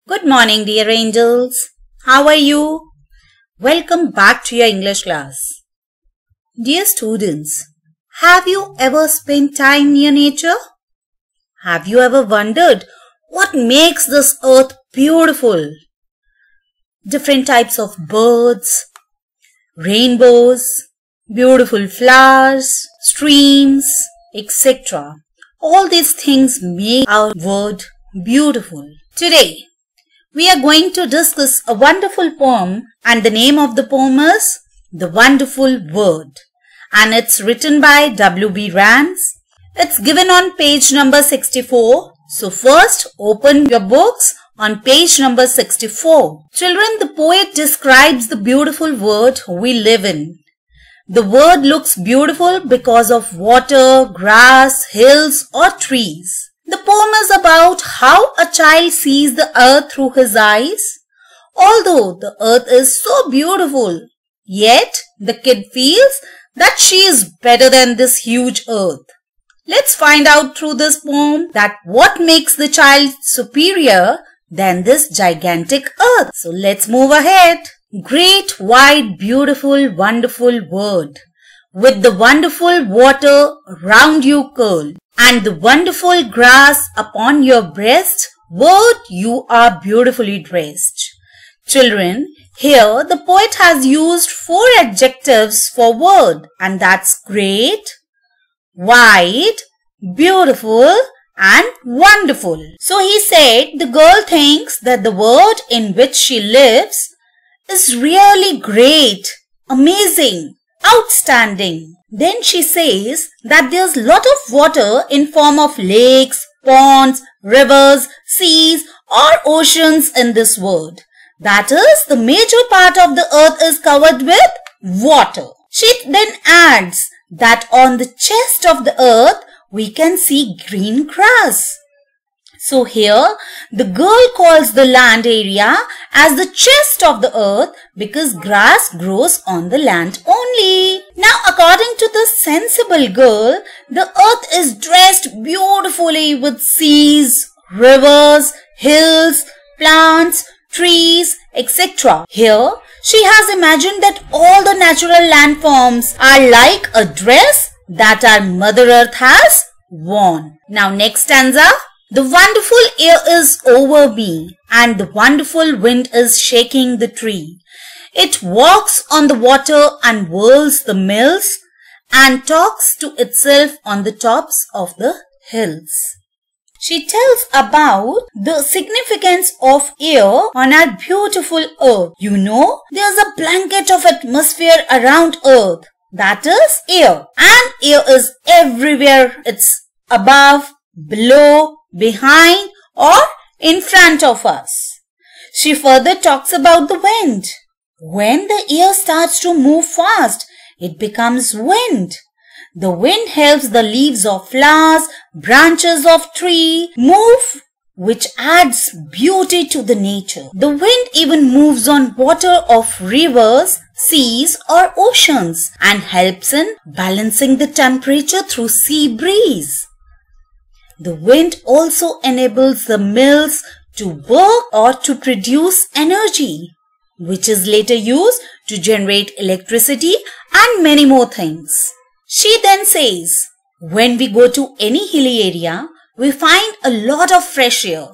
Good morning, dear angels. How are you? Welcome back to your English class. Dear students, have you ever spent time near nature? Have you ever wondered what makes this earth beautiful? Different types of birds, rainbows, beautiful flowers, streams, etc. All these things make our world beautiful. Today, we are going to discuss a wonderful poem, and the name of the poem is The Wonderful Word, and it's written by W.B. Rance. It's given on page number 64. So first, open your books on page number 64. Children, the poet describes the beautiful world we live in. The world looks beautiful because of water, grass, hills, or trees. The poem is about how a child sees the earth through his eyes. Although the earth is so beautiful, yet the kid feels that she is better than this huge earth. Let's find out through this poem that what makes the child superior than this gigantic earth. So let's move ahead. Great, wide, beautiful, wonderful world, with the wonderful water round you curled, and the wonderful grass upon your breast, world, you are beautifully dressed. Children, here the poet has used 4 adjectives for word, and that's great, wide, beautiful, and wonderful. So he said the girl thinks that the world in which she lives is really great, amazing, outstanding. Then she says that there's lot of water in form of lakes, ponds, rivers, seas or oceans in this world. That is, the major part of the earth is covered with water. She then adds that on the chest of the earth we can see green grass. So here the girl calls the land area as the chest of the earth because grass grows on the land only. Now according to the sensible girl, the earth is dressed beautifully with seas, rivers, hills, plants, trees, etc. Here she has imagined that all the natural landforms are like a dress that our Mother Earth has worn. Now next stanza. The wonderful air is over me, and the wonderful wind is shaking the tree. It walks on the water and whirls the mills, and talks to itself on the tops of the hills. She tells about the significance of air on our beautiful earth. You know, there's a blanket of atmosphere around earth. That is air. And air is everywhere. It's above, below, behind or in front of us. She further talks about the wind. When the air starts to move fast, it becomes wind. The wind helps the leaves of flowers, branches of tree move, which adds beauty to the nature. The wind even moves on water of rivers, seas or oceans and helps in balancing the temperature through sea breeze. The wind also enables the mills to work or to produce energy, which is later used to generate electricity and many more things. She then says, when we go to any hilly area, we find a lot of fresh air.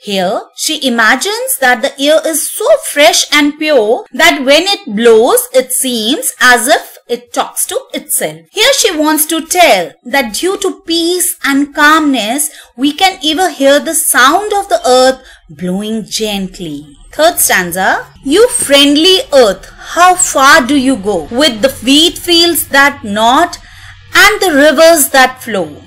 Here, she imagines that the air is so fresh and pure that when it blows, it seems as if it talks to itself. Here she wants to tell that due to peace and calmness, we can even hear the sound of the earth blowing gently. Third stanza. You friendly earth, how far do you go? With the wheat fields that nod and the rivers that flow.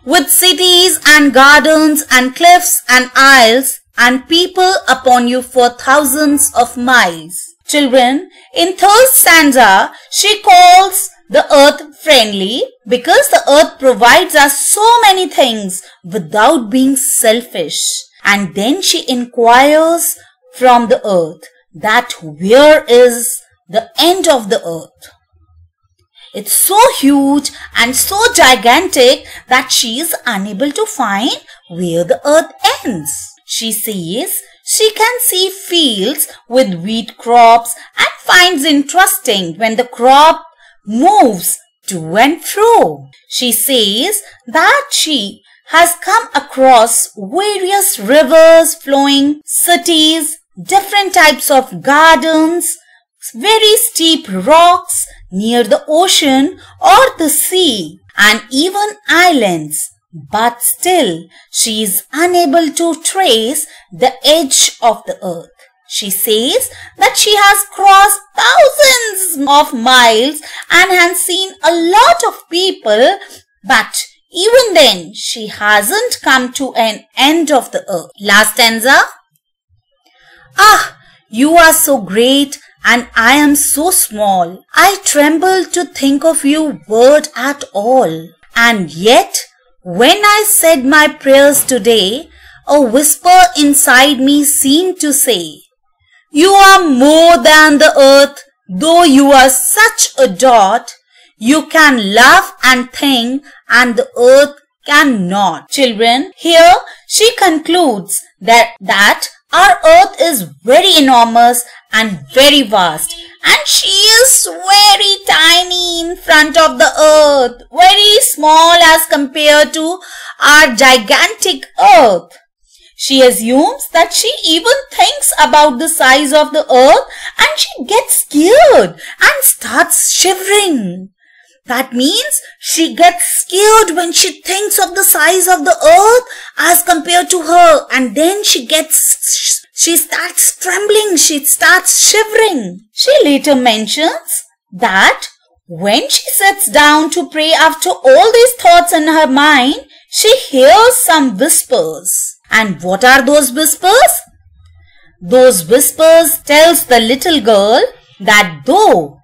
With cities and gardens and cliffs and isles and people upon you for thousands of miles. Children, in third stanza, she calls the earth friendly because the earth provides us so many things without being selfish. And then she inquires from the earth that where is the end of the earth? It's so huge and so gigantic that she is unable to find where the earth ends. She says She can see fields with wheat crops and finds interesting when the crop moves to and fro. She says that she has come across various rivers flowing, cities, different types of gardens, very steep rocks near the ocean or the sea, and even islands. But still, she is unable to trace the edge of the earth. She says that she has crossed thousands of miles and has seen a lot of people, but even then, she hasn't come to an end of the earth. Last stanza. Ah, you are so great and I am so small. I tremble to think of you word at all. And yet, when I said my prayers today, a whisper inside me seemed to say, you are more than the earth, though you are such a dot. You can love and think, and the earth cannot. Children, here she concludes that our earth is very enormous and very vast, and she is very tiny in front of the earth, very small as compared to our gigantic earth. She assumes that she even thinks about the size of the earth and she gets scared and starts shivering. That means she gets scared when she thinks of the size of the earth as compared to her, and then she starts trembling, she starts shivering. She later mentions that when she sits down to pray after all these thoughts in her mind, she hears some whispers. And what are those whispers? Those whispers tells the little girl that though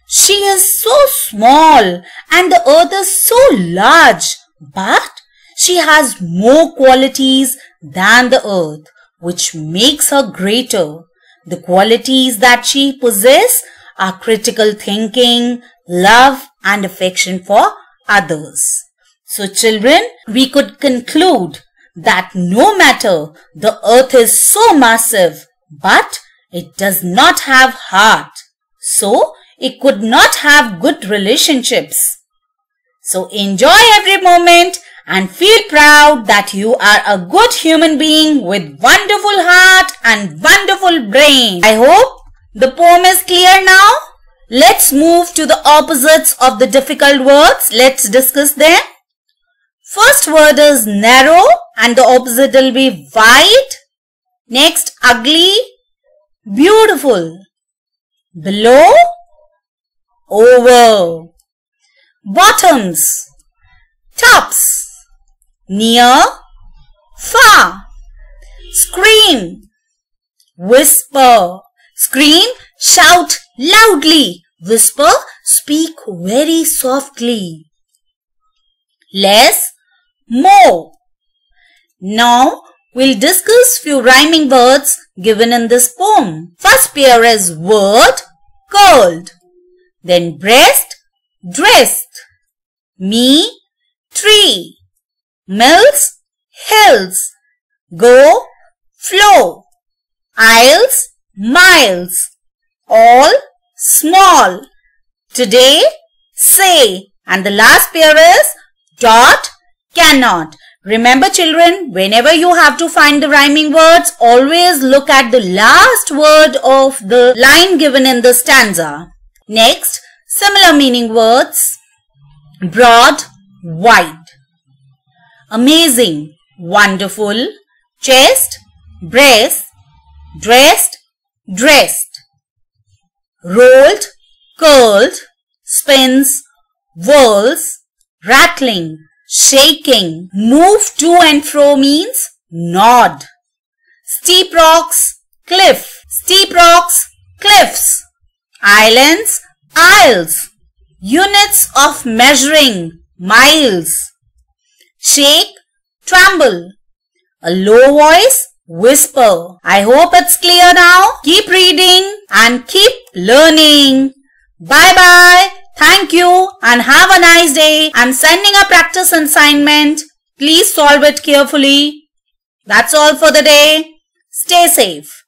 she is so small and the earth is so large, but she has more qualities than the earth, which makes her greater. The qualities that she possesses are critical thinking, love and affection for others. So children, we could conclude that no matter the earth is so massive, but it does not have heart. So it could not have good relationships. So enjoy every moment and feel proud that you are a good human being with wonderful heart and wonderful brain. I hope the poem is clear now. Let's move to the opposites of the difficult words. Let's discuss them. First word is narrow and the opposite will be wide. Next, ugly, beautiful. Below, over. Bottoms, tops. Near, far. Scream, whisper. Scream, shout loudly. Whisper, speak very softly. Less, more. Now, we'll discuss few rhyming words given in this poem. First pair is word, curled. Then breast, dressed. Me, tree. Mills, hills. Go, flow. Aisles, miles. All, small. Today, say. And the last pair is dot, cannot. Remember children, whenever you have to find the rhyming words, always look at the last word of the line given in the stanza. Next, similar meaning words. Broad, wide. Amazing, wonderful. Chest, breast. Dressed, dressed. Rolled, curled. Spins, whirls. Rattling, shaking. Move to and fro means nod. Steep rocks, cliff. Steep rocks, cliffs. Islands, isles. Units of measuring, miles. Shake, tremble. A low voice, whisper. I hope it's clear now. Keep reading and keep learning. Bye-bye. Thank you and have a nice day. I'm sending a practice assignment. Please solve it carefully. That's all for the day. Stay safe.